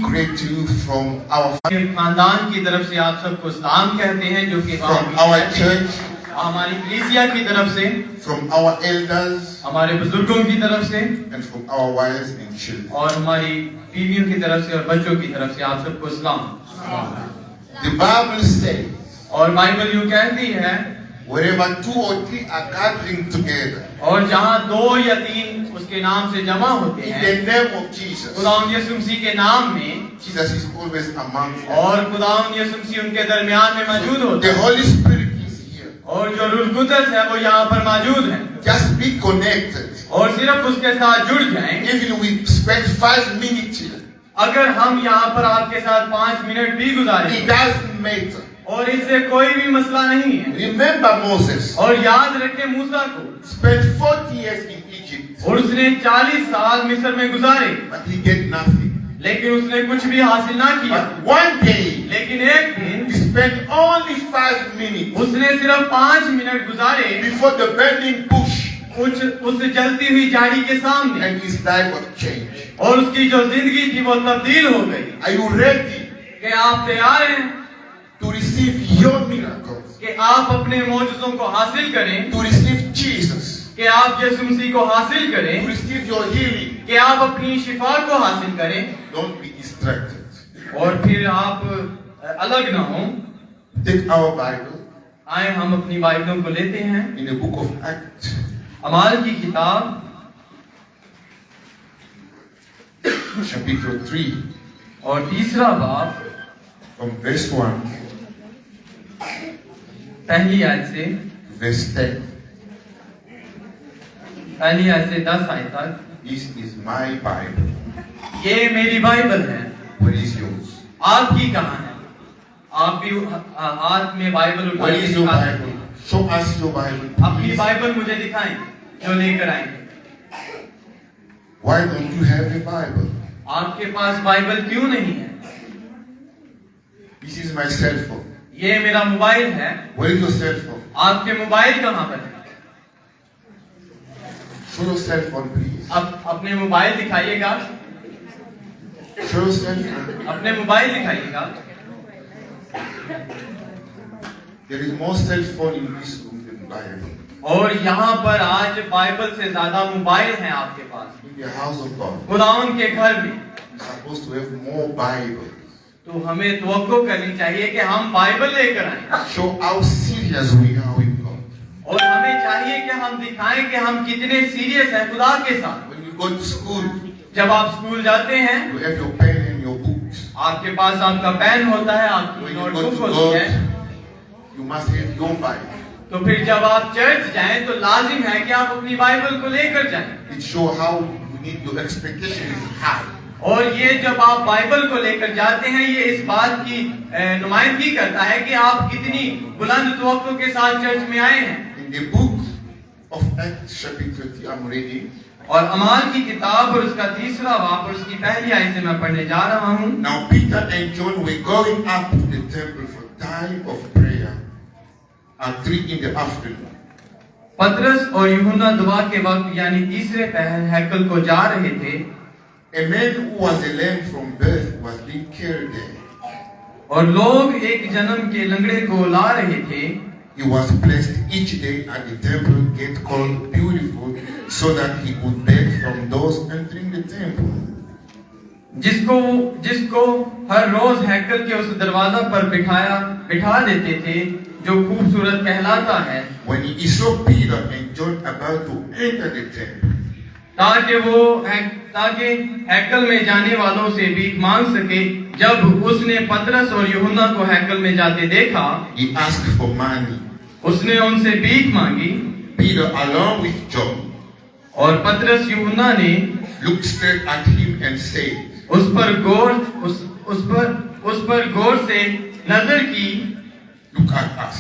greet you from our खानदान की तरफ से आप सबको सलाम कहते हैं, जो कि from our church, हमारी कलीसिया की तरफ से, from our elders, हमारे बुजुर्गों की तरफ से and from our wives and children. और हमारी बीवियों की तरफ से और बच्चों की तरफ से आप सबको सलाम। The Bible says, और बाइबल यूं कहती है, wherever 2 or 3 are gathering together और जहाँ 2 या 3 उसके नाम से जमा होते in हैं, the name of Jesus, खुदावंद यीशु मसीह के नाम में, Jesus is always among them. और खुदावंद यीशु मसीह उनके दरमियान में मौजूद होता The है, Holy Spirit is here. और जो रूह कुदस है वो यहाँ पर मौजूद है। Just be connected. और सिर्फ उसके साथ जुड़ जाएं। Even we spend 5 minutes here, अगर हम यहाँ पर आपके साथ 5 मिनट भी गुजारें, it doesn't matter. और इससे कोई भी मसला नहीं है। Remember Moses और याद रखें मूसा को, spent 40 years in Egypt, और उसने 40 साल मिस्र में गुजारे, but he get nothing. लेकिन उसने कुछ भी हासिल ना किया। But one day, लेकिन एक दिन he spent only 5 minutes उसने सिर्फ 5 मिनट गुजारे before the burning bush, उस जलती हुई झाड़ी के सामने, and his life was changed. और उसकी जो जिंदगी थी वो तब्दील हो गई। Are you ready कि आप तैयार हैं to receive your miracles, कि आप अपने मौजूदों को हासिल करें, to receive Jesus, कि आप यीशु मसीह को हासिल करें, to receive your healing? कि आप अपनी शिफा को हासिल करें, Don't be distracted. और फिर आप अलग ना हो। Take our Bible आए हम अपनी बाइबलों को लेते हैं, in the book of Acts, अमाल की किताब chapter 3, और 3रा बाब from verse 1 पहली आयत से to verse 10. 10 आयत तक। This is my Bible. ये मेरी बाइबल है। What is yours? आपकी कहाँ है? आप भी हाथ में बाइबल उठा What के is your दिखा सकते Bible? हैं। Show us your Bible. अपनी please. बाइबल मुझे दिखाएं जो लेकर आएंगे। Why don't you have a Bible? आपके पास बाइबल क्यों नहीं है? This is my cell phone. ये मेरा मोबाइल है। Where is your cell phone? आपके मोबाइल कहाँ पर है? Show your cell phone, please. अब अपने मोबाइल दिखाइएगा। Show your cell phone. अपने मोबाइल दिखाइएगा। There is more cell phone in this room than Bible. और यहाँ पर आज बाइबल से ज्यादा मोबाइल हैं आपके पास। In the house of God, खुदावंद के घर में you're supposed to have more Bibles. तो हमें तवक्को करनी चाहिए कि हम बाइबल लेकर आए, Show how serious we are with God. और हमें चाहिए कि हम दिखाएं कि हम कितने सीरियस हैं खुदा के साथ। When you go to school, जब आप स्कूल जाते हैं, you have your pen and your books. आपके पास आपका पेन होता है, आपकी When you go notebook to होती है। God, you must have your Bible. तो फिर जब आप चर्च जाएं तो लाजिम है कि आप अपनी बाइबल को लेकर जाएं। It shows how you need your expectation is high. और ये जब आप बाइबल को लेकर जाते हैं, ये इस बात की नुमाइंदगी करता है कि आप कितनी बुलंद तवक्को के साथ चर्च में आए हैं। In the book of Acts, chapter 30, I'm reading. और अमाल की किताब और उसका 3रा बाब और उसकी पहली आयत से मैं पढ़ने जा रहा हूँ। Now Peter and John were going up to the temple for time of prayer at 3 in the afternoon. पतरस और यूहन्ना दुआ के वक्त यानी तीसरे पहर हैकल को जा रहे थे। A man who was lame from birth was being carried there. और लोग एक जन्म के लंगड़े को ला रहे थे। He was placed each day at the temple gate called Beautiful, so that he could beg from those entering the temple. जिसको हर रोज हैकल के उस दरवाजा पर बिठा देते थे जो खूबसूरत कहलाता है, When he saw Peter and John about to enter the temple, ताकि हैकल में जाने वालों से भीख मांग सके, जब उसने पतरस और यूहन्ना को हैकल में जाते देखा, he asked for money. उसने उनसे भीख मांगी। Peter, along with John, और पतरस यूहन्ना ने looked straight at him and said, उस पर गौर से नजर की, Look at us.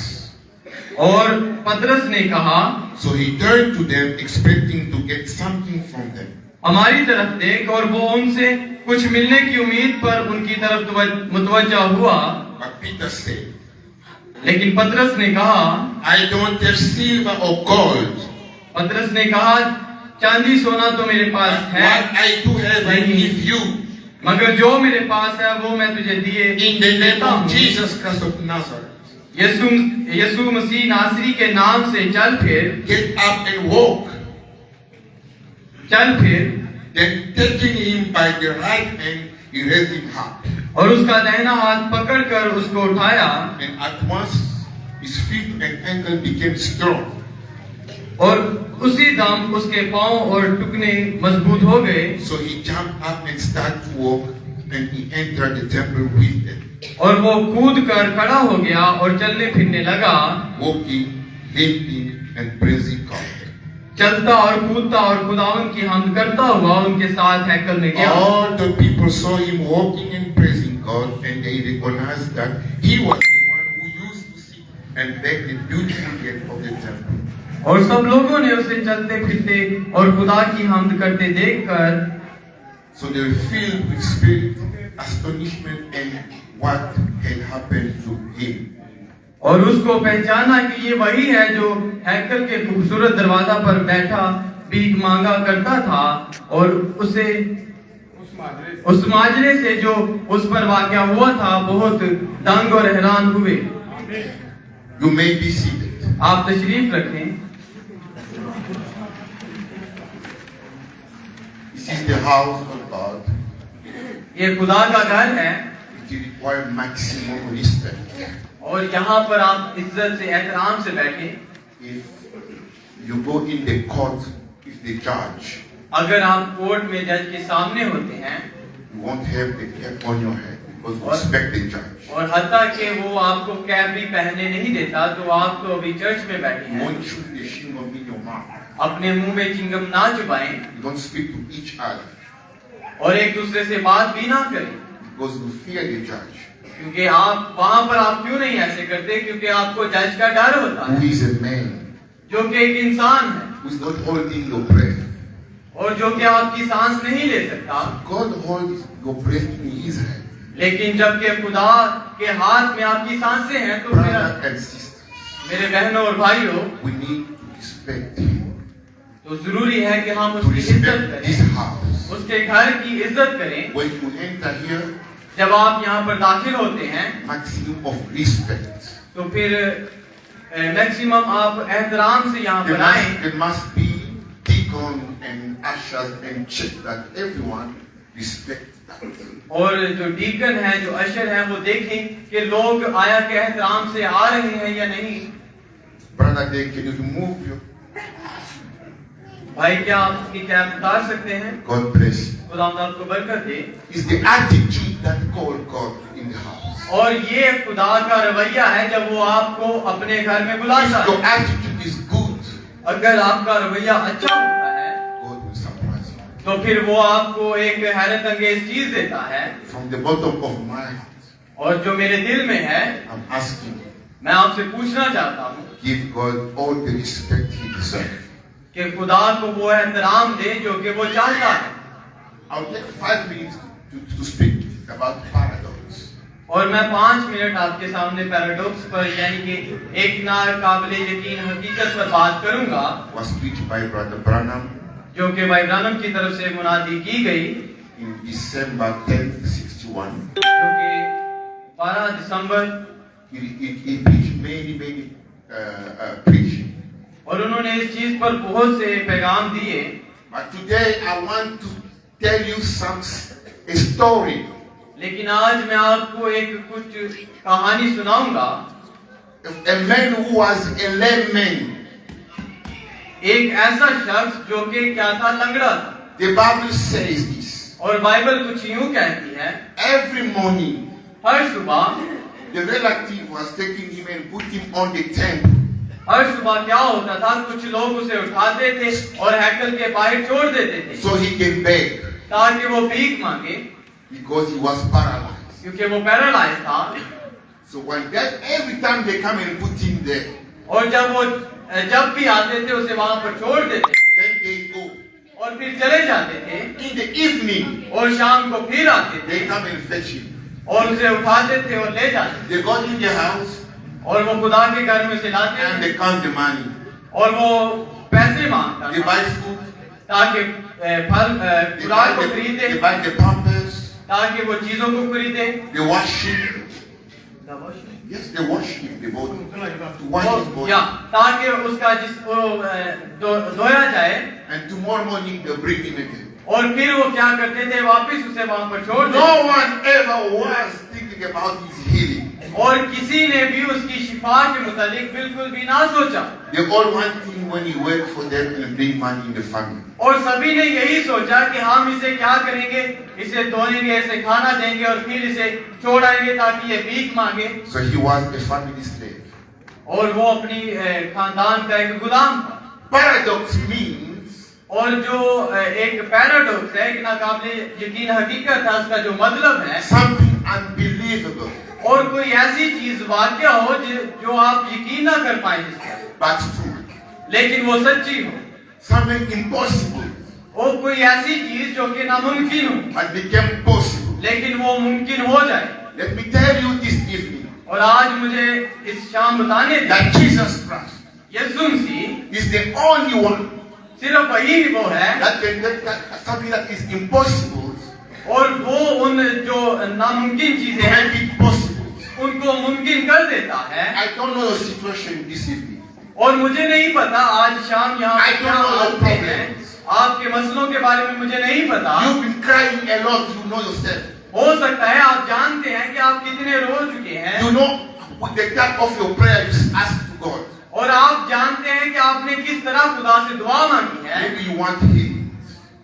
और पतरस ने कहा, So he turned to them, expecting to get something from them. हमारी तरफ देख, और वो उनसे कुछ मिलने की उम्मीद पर उनकी तरफ मुतवज्जा हुआ। But Peter said, लेकिन पतरस ने कहा, I don't have silver or gold. पतरस ने कहा, चांदी सोना तो मेरे पास है What I do have I give you. मगर जो मेरे पास है वो मैं तुझे दिए In the name देता of हूँ। Jesus Christ of Nazareth, यीशु मसीह नासरी के नाम से चल फिर। get up and walk. चल फिर। Then taking him by the right hand, he raised him up. और उसका दाहिना हाथ पकड़कर उसको उठाया And at once his feet and ankle became strong. और उसी दम उसके पांव और टुकने मजबूत हो गए। So he jumped up and started to walk, and he entered the temple with them, और वो कूद कर खड़ा हो गया और चलने फिरने लगा, walking, leaping, and praising God. चलता और कूदता और खुदावन की हमद करता हुआ उनके साथ हैकल में गया। All the people saw him walking and praising God, and they recognized that he was the one who used to sit and beg the beautiful gate of the temple. और सब लोगों ने उसे चलते फिरते और खुदा की हमद करते देखकर So they were filled with spirit, astonishment, and what had happened to him. और उसको पहचाना कि ये वही है जो हैकल के खूबसूरत दरवाजा पर बैठा भीख मांगा करता था, और उसे उस माजरे से जो उस पर वाक़या हुआ था बहुत दंग और हैरान हुए। You may be seated. आप तशरीफ रखें। This is the house of God. ये खुदा का घर है It requires maximum respect. और यहाँ पर आप इज्जत से एहतराम से बैठे। If you go in the court with the judge, अगर आप कोर्ट में जज के सामने होते हैं you won't have the cap on your head because you respect the judge. और हत्ता कि वो आपको कैप भी पहनने नहीं देता, तो आप तो अभी चर्च में बैठे You हैं। won't shoot the shingle in your mouth. अपने मुंह में चिंगम ना चुबाएं You don't speak to each other और एक दूसरे से बात भी ना करें, because you fear the judge, क्योंकि आप वहां पर आप क्यों नहीं ऐसे करते? क्योंकि आपको जज का डर होता who है, is a man, जो कि एक इंसान है who is not holding your breath. और जो कि आपकी सांस नहीं ले सकता। God holds your breath in His hand. लेकिन जबकि खुदा के हाथ में आपकी सांसें हैं, तो Brothers and sisters, मेरे बहनों और भाइयों, we need to respect Him, तो जरूरी है कि हम to उसकी इज्जत respect His करें, house. उसके घर की इज्जत करें। When you enter here, जब आप यहाँ पर दाखिल होते हैं maximum of respect. तो फिर मैक्सिमम आप एहतराम से यहाँ पर आए। There must be deacon and ushers and check that everyone respects that. और जो डीकन है, जो अशर है, वो देखें कि लोग आया के एहतराम से आ रहे हैं या नहीं। Brother, Dave, can you remove your? भाई क्या आप अपनी कैप उतार सकते हैं? God bless you. खुदा आपको बरकत दे। It's the attitude that called God in the house. और ये खुदा का रवैया है जब वो आपको अपने घर में बुलाता If your है। attitude is good, अगर आपका रवैया अच्छा होता है God will surprise you. तो फिर वो आपको एक हैरत अंगेज चीज देता है। From the bottom of my heart, और जो मेरे दिल में है, I'm asking you, मैं आपसे पूछना चाहता हूँ give God all the respect He deserves. कि खुदा को वो एहतराम दे जो कि वो चाहता है। I'll take 5 minutes to speak about paradox. और मैं 5 मिनट आपके सामने पैराडॉक्स पर, यानी कि एक ना काबिल यकीन हकीकत पर बात करूंगा, Was preached by Brother Branham जो कि भाई ब्रानम की तरफ से मुनादी की गई, in December 10th, 61. जो कि 12 दिसंबर, He preached many preaching. और उन्होंने इस चीज पर बहुत से पैगाम दिए। But today I want to tell you a story. लेकिन आज मैं आपको एक कुछ कहानी सुनाऊंगा। A man who was a lame man. एक ऐसा शख्स जो कि क्या था, लंगड़ा था। The Bible says this. और बाइबल कुछ यूं कहती है, Every morning, हर सुबह the relative was taking him and put him on the temple. हर सुबह क्या होता था, कुछ लोग उसे उठाते थे और हैकल के बाहर छोड़ देते थे So he can beg ताकि वो भीख मांगे, because he was paralyzed. क्योंकि वो पैरालाइज था। So every time they come and put him there, और जब भी आते थे उसे वहां पर छोड़ देते थे then they go. और फिर चले जाते थे, In the evening, और शाम को फिर आते थे they come and fetch him. और उसे उठाते थे और ले जाते थे। They go in the house और वो खुदा के घर में से लाते and थे they count the money. और वो पैसे मांगता They था buy food, ताकि फल खुराक को they खरीदे buy the pampers, ताकि वो चीजों को खरीदे। They worship. Yes, they worship the body. To wash his body. या ताकि उसका जिसको धोया जाए। And tomorrow morning they bring him again. और फिर वो क्या करते थे, वापस उसे वहां पर छोड़ देते। No one ever was thinking about his healing. और किसी ने भी उसकी शिफा के मुतालिक बिल्कुल भी ना सोचा। They all one thing when he worked for them and bring money in the family. और सभी ने यही सोचा कि हम इसे क्या करेंगे, इसे धोएंगे, इसे खाना देंगे और फिर इसे छोड़ाएंगे ताकि ये भीख मांगे। So he was a family slave. और वो अपनी खानदान का एक गुलाम था। Paradox means और जो एक पैराडॉक्स है, एक नाकाबिले यकीन हकीकत है, उसका जो मतलब है something unbelievable, और कोई ऐसी चीज वाक़या हो जो आप यकीन ना कर पाए जिस पर, but true. लेकिन वो सच्ची हो। Something impossible, और कोई ऐसी चीज जो कि नामुमकिन हो but became possible. लेकिन वो मुमकिन हो जाए। Let me tell you this evening और आज मुझे इस शाम बताने दें, that Jesus Christ Yeshu Masih is the only one सिर्फ वही वो है that can that something that is impossible और वो उन जो नामुमकिन चीजें to हैं make it possible. उनको मुमकिन कर देता है। I don't know your situation this evening. और मुझे नहीं पता आज शाम यहाँ I don't know your आते हैं, problems. आपके मसलों के बारे में मुझे नहीं पता। You've been crying a lot, you know yourself. हो सकता है आप जानते हैं कि आप कितने रो चुके हैं You know with the type of your prayer you ask to God. और आप जानते हैं कि आपने किस तरह खुदा से दुआ मांगी है। Maybe you want healing.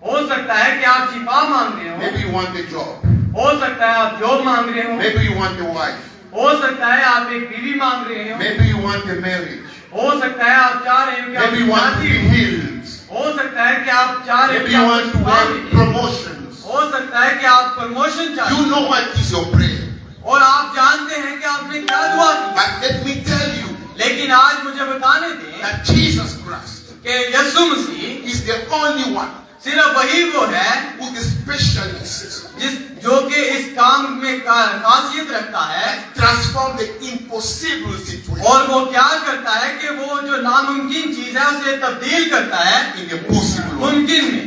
हो सकता है कि आप शिफा मांग रहे हो, Maybe you want a job. हो सकता है आप जॉब मांग रहे हो, Maybe you want a wife. हो सकता है आप एक बीवी मांग रहे हो, Maybe you want a marriage. हो सकता है आप चाह रहे हो कि Maybe you आप want to शादी be हो, healed. हो सकता है कि आप चाह रहे हो Maybe कि you आपको want to शिफा have मिले, promotions. हो सकता है कि आप प्रमोशन चाहते You know what is your prayer. और आप जानते हैं कि आपने क्या दुआ की। But let me tell you लेकिन आज मुझे बताने दें that Jesus Christ कि यीशु मसीह is the only one सिर्फ वही वो है who is specialist जो कि इस काम में खासियत रखता है that transform the impossible situation और वो क्या करता है कि वो जो नामुमकिन चीज है उसे तब्दील करता है in a possible one. मुमकिन में।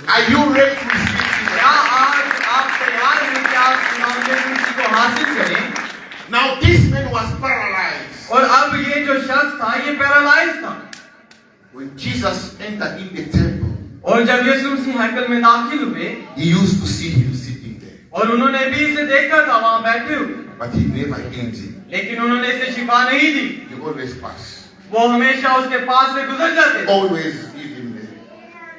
Are you ready to receive it? क्या आज आप तैयार हैं कि आप नामुमकिन को हासिल करें? Now this man was paralyzed. और अब ये जो शख्स था ये पैरालाइज था। When Jesus entered in the temple, और जब यीशु मसीह हैकल में दाखिल हुए he used to see him sitting there, और उन्होंने भी इसे देखा था वहां बैठे हुए, but he never healed him. लेकिन उन्होंने इसे शिफा नहीं दी। He always passed, वो हमेशा उसके पास से गुजर जाते थे, always leave him there.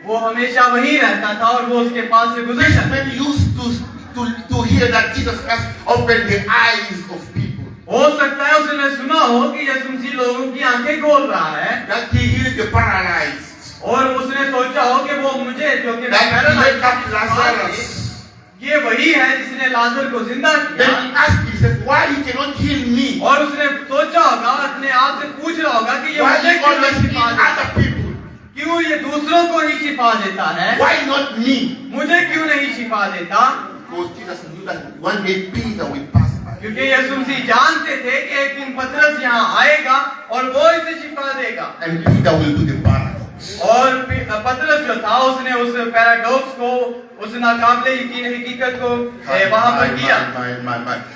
वो हमेशा वहीं रहता था और वो उसके पास से गुजर This जाते। man used to hear that Jesus Christ opened the eyes of people, हो सकता है उसने सुना हो कि यीशु मसीह लोगों की आंखें खोल रहा है that he healed the paralyzed, और उसने सोचा हो कि वो मुझे जो कि that he wake up Lazarus. ये वही है जिसने लाजर को जिंदा किया। Then he asked himself, why he cannot heal me? और उसने सोचा होगा, अपने आप से पूछ रहा होगा कि ये Why मुझे he क्यों always नहीं heal शिफा देता, other people? क्यों ये दूसरों को ही शिफा देता है, Why not me? मुझे क्यों नहीं शिफा देता? Because Jesus knew that one day Peter will pass by. क्योंकि यीशु मसीह जानते थे कि एक दिन पतरस यहाँ आएगा और वो इसे शिफा देगा। And Peter will do the paradox. और पतरस जो था उसने उस पैराडॉक्स को, उस नाकाबिले यकीन हकीकत को वहां पर किया।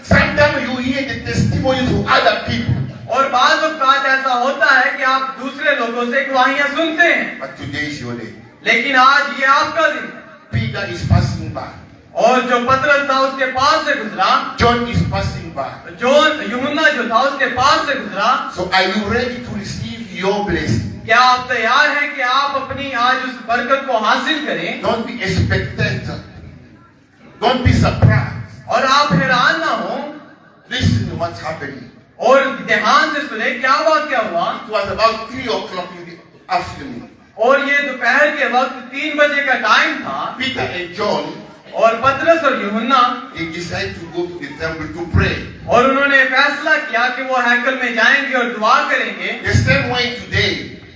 Sometimes you hear the testimonies of other people, और बाद वक्त ऐसा होता है कि आप दूसरे लोगों से गवाहियां सुनते हैं, but today is your day. लेकिन आज ये आपका दिन है। Peter is passing by. और जो पतरस था उसके पास से गुजरा, John is passing by. यूहन्ना जो था उसके पास से गुजरा। So are you ready to receive your blessing? क्या आप तैयार हैं कि आप अपनी आज उस बरकत को हासिल करें? Don't be a spectator. Don't be surprised. और आप हैरान ना हो, Listen to what's happening. और ध्यान से सुने क्या वाक़या हुआ। It was about 3 o'clock in the afternoon. और ये दोपहर के वक्त 3 बजे का टाइम था Peter and John, और पतरस और यूहन्ना they decided to go to the temple to pray. और उन्होंने फैसला किया कि वो हैकल में जाएंगे और दुआ करेंगे। The same way today,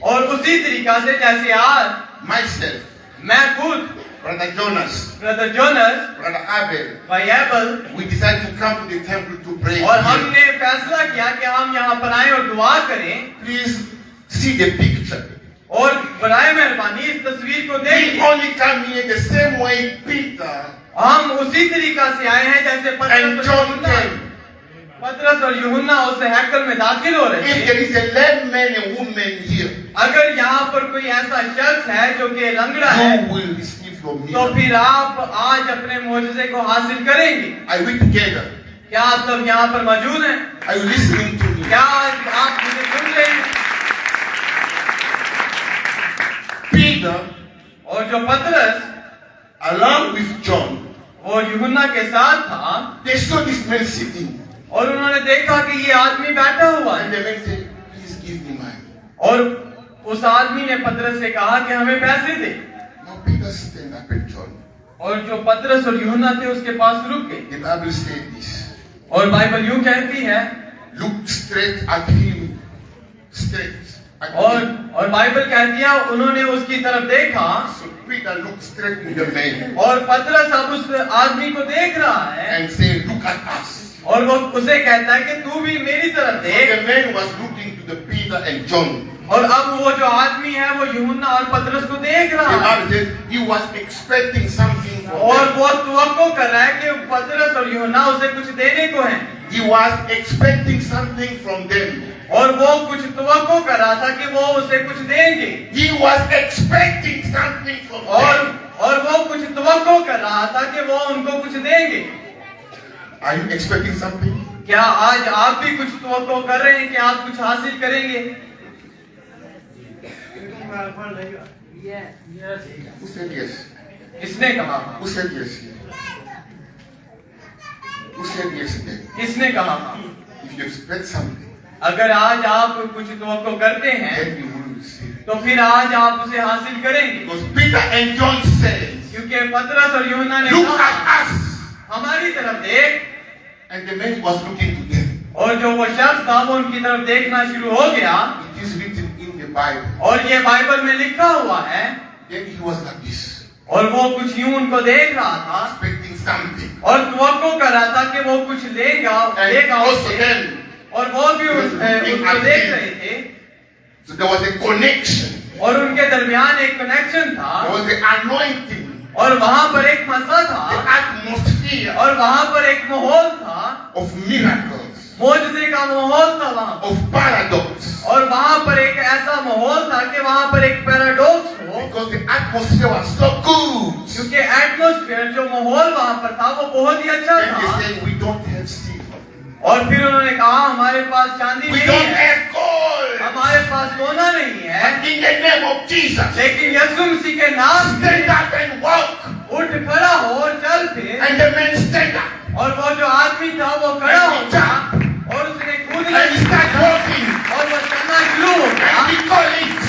और उसी तरीका से जैसे आज myself, मैं खुद, Brother Jonas, brother Jonas, Brother Abel, भाई able, we decided to come to the temple to pray. और हमने फैसला किया कि हम यहाँ पर आए और दुआ करें। Please see the picture. और बराए मेहरबानी इस तस्वीर को We देखिए। only come here the same way Peter हम उसी तरीका से आए हैं जैसे And John came. पतरस और यूहन्ना उस हैकल में दाखिल हो रहे If थे। there is a lame man and woman here, अगर यहाँ पर कोई ऐसा शख्स है जो कि लंगड़ा है, you will receive your तो miracle. फिर आप आज अपने मोजज़े को हासिल करेंगे। Are we together? क्या आप सब यहाँ पर मौजूद हैं? Are you listening to me? क्या आप मुझे सुन रहे हैं? Peter, और जो पतरस along with John, वो यूहन्ना के साथ था, they saw this man sitting. और उन्होंने देखा कि ये आदमी बैठा हुआ And है, the man said, please give me money. और उस आदमी ने पतरस से कहा कि हमें पैसे दे। Now Peter stand up and John. और जो पतरस और यूहन्ना थे उसके पास रुक गए। The Bible said this. और बाइबल यूं कहती है, Look straight at him. Straight at और him. बाइबल कहती है उन्होंने उसकी तरफ देखा, So Peter looked straight at the man और पतरस अब उस आदमी को देख रहा है, and said, look at us. और वो उसे कहता है कि तू भी मेरी तरफ So देख। the man was looking to the Peter and John. और अब वो जो आदमी है वो यूहन्ना और पतरस को देख The रहा है, Bible says he was expecting something from और them. वो तवक्को कर रहा है कि पतरस और यूहन्ना उसे कुछ देने को है, He was expecting something from them. और वो कुछ तवक्को कर रहा था कि वो उसे कुछ देंगे, He was expecting something from them. और वो कुछ तवक्को कर रहा था कि वो उनको कुछ देंगे। Are you expecting something? क्या आज आप भी कुछ तवक्को कर रहे हैं कि आप कुछ हासिल करेंगे? Who said yes? किसने कहा? Who said yes? Who said yes again? किसने कहा? If you expect something, अगर आज आप कुछ तवक्को करते हैं then you will receive it. तो फिर आज आप उसे हासिल करेंगे, Because Peter and John said, क्योंकि पतरस और यूहन्ना ने look कहा at us. हमारी तरफ देख, And the man was looking to them. और जो वो शख्स था वो उनकी तरफ देखना शुरू हो गया, It is written in the Bible. और ये बाइबल में लिखा हुआ है, Then he was like this, और वो कुछ यूं उनको देख रहा था expecting something. और तवक्को कर रहा था कि वो कुछ लेगा And also उसे, then, और वो भी उसको देख रहे थे, so there was a connection. और उनके दरमियान एक कनेक्शन था, There was the anointing, और वहां पर एक मसा the था, atmosphere और वहां पर एक माहौल था, of miracles, मोजज़े का माहौल था वहां, of paradox. और वहां पर एक ऐसा माहौल था कि वहां पर एक पैराडॉक्स हो, Because the atmosphere was so good. क्योंकि एटमॉस्फेयर जो माहौल वहां पर था वो बहुत ही अच्छा Then they था। said, we don't have silver. और फिर उन्होंने कहा हमारे पास चांदी We नहीं don't है, have gold. हमारे पास सोना नहीं है, But in the name of Jesus, लेकिन यीशु मसीह के नाम stand से up and walk. उठ खड़ा हो और चल फिर। And the man stand up. और वो जो आदमी था वो खड़ा हो गया और उसने कूदना And he start walking. और वो चलना शुरू हो गया And we call it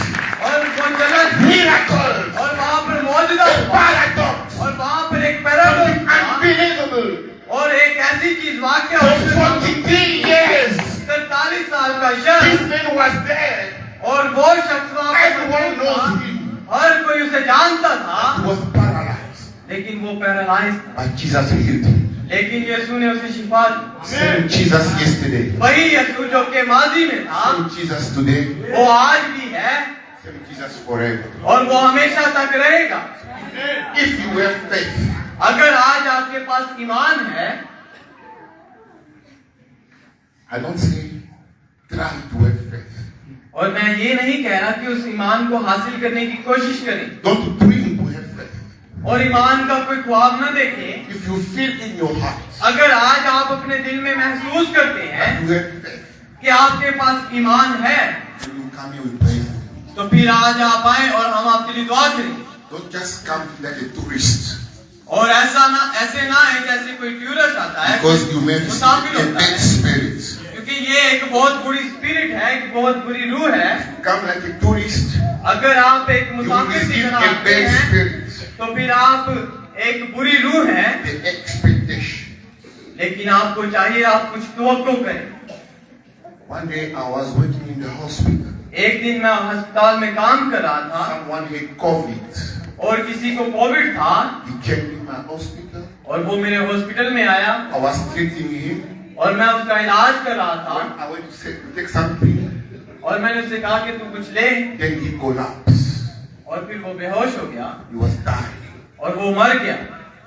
और वो चला miracles. और वहां पर मौजूदा A हुआ paradox. और वहां पर एक पैराडॉक्स था Unbelievable. और एक ऐसी चीज वाक्य For 43 years, 43 साल का this शख्स man was there. और वो शख्स वहां पर Everyone मौजूद knows था, him. हर कोई उसे जानता था, He was paralyzed. लेकिन वो पैरालाइज था, But Jesus healed him. लेकिन यीशु ने उसे शिफा दी। Same Jesus yesterday. वही यीशु जो के माजी में था Same Jesus today. वो आज भी है Same Jesus forever. और वो हमेशा तक रहेगा। If you have faith, अगर आज आपके पास ईमान है, I don't say try to have faith. और मैं ये नहीं कह रहा कि उस ईमान को हासिल करने की कोशिश करें Don't dream to have faith. और ईमान का कोई ख्वाब न देखें। If you feel in your heart अगर आज आप अपने दिल में महसूस करते हैं that you have faith, कि आपके पास ईमान है, then you come here with praise. तो फिर आज आप आए और हम आपके लिए दुआ करेंगे। Don't just come like a tourist. और ऐसे ना है जैसे कोई टूरिस्ट आता है, Because you may Musafir receive a होता bad है, spirit. क्योंकि ये एक बहुत बुरी स्पिरिट है, एक बहुत बुरी रूह है। Come like a tourist, अगर आप एक you will मुसाफिर की receive तरह a आते bad हैं spirit. तो फिर आप एक बुरी रूह है, The expectation. लेकिन आपको चाहिए आप कुछ तवक्को करें। One day I was working in the hospital. एक दिन मैं अस्पताल में काम कर रहा था Someone had COVID. और किसी को कोविड था He came in my hospital. और वो मेरे हॉस्पिटल में आया I was treating him. और मैं उसका इलाज कर रहा था I went to take something. और मैंने उससे कहा कि तू कुछ ले, Then he collapsed. और फिर वो बेहोश हो गया He was dying. और वो मर गया।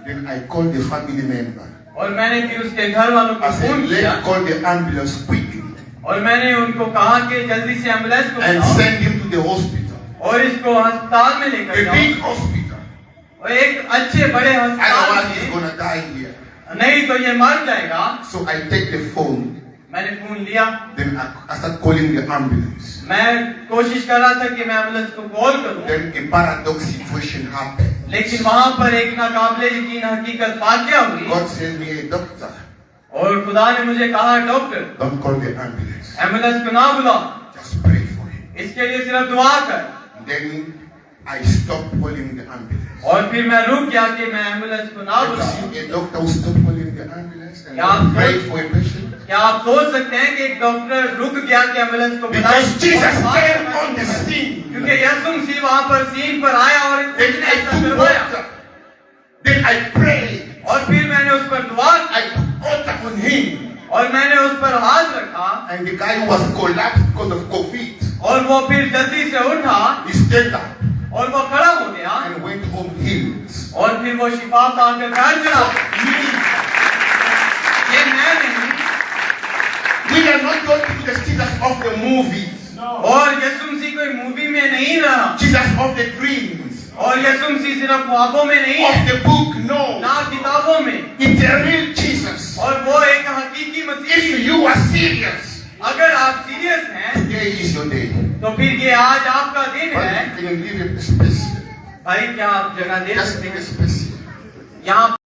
Then I called the family member. और मैंने फिर उसके घर वालों को I said, फोन किया let's call the ambulance quickly और मैंने उनको कहा कि जल्दी से एम्बुलेंस को and बुलाओ send him to the hospital. और इसको अस्पताल में लेकर A जाओ big hospital. और एक अच्छे बड़े अस्पताल Otherwise, he's में, gonna die here. नहीं तो ये मर जाएगा। So I take the phone. मैंने फोन लिया, Then I start calling the ambulance. मैं कोशिश कर रहा था कि मैं एम्बुलेंस को कॉल करूं, Then a paradox situation happened. लेकिन वहां पर एक नाकाबिले यकीन हकीकत वाकया हुई God sent me a doctor. और खुदा ने मुझे कहा doctor Don't call the ambulance. Ambulance को ना बुलाओ, Just pray for him. इसके लिए सिर्फ दुआ कर। Then I stopped calling the ambulance. और फिर मैं रुक गया कि मैं एम्बुलेंस को ना Have you बुलाऊं। seen a doctor who stopped calling the ambulance and Yeah. pray for a patient? क्या आप सोच सकते हैं कि एक डॉक्टर रुक गया कि एम्बुलेंस को बुलाए? Because Jesus came on the scene. क्योंकि यीशु मसीह वहां पर सीन पर आया और Then उसने I ऐसा took करवाया water. Then I prayed. और फिर मैंने उस पर दुआ की I put water on him. और मैंने उस पर हाथ रखा And the guy who was collapsed because of COVID, और वो फिर जल्दी से उठा he stood up और वो खड़ा हो गया and went home healed. और फिर वो शिफा पाकर घर चला। ये मैं नहीं We are not going to the Jesus of the movies. और यीशु मसीह कोई मूवी में नहीं रहा Jesus of the dreams. और यीशु मसीह सिर्फ ख्वाबों में नहीं Of है the book, no. ना किताबों में, It's a real Jesus. और वो एक हकीकी मसीह। If you are serious, अगर आप सीरियस हैं today is your day. तो फिर ये आज आपका दिन है। But can you give it a space? भाई क्या आप जगह दे Just सकते give a हैं? space. यहाँ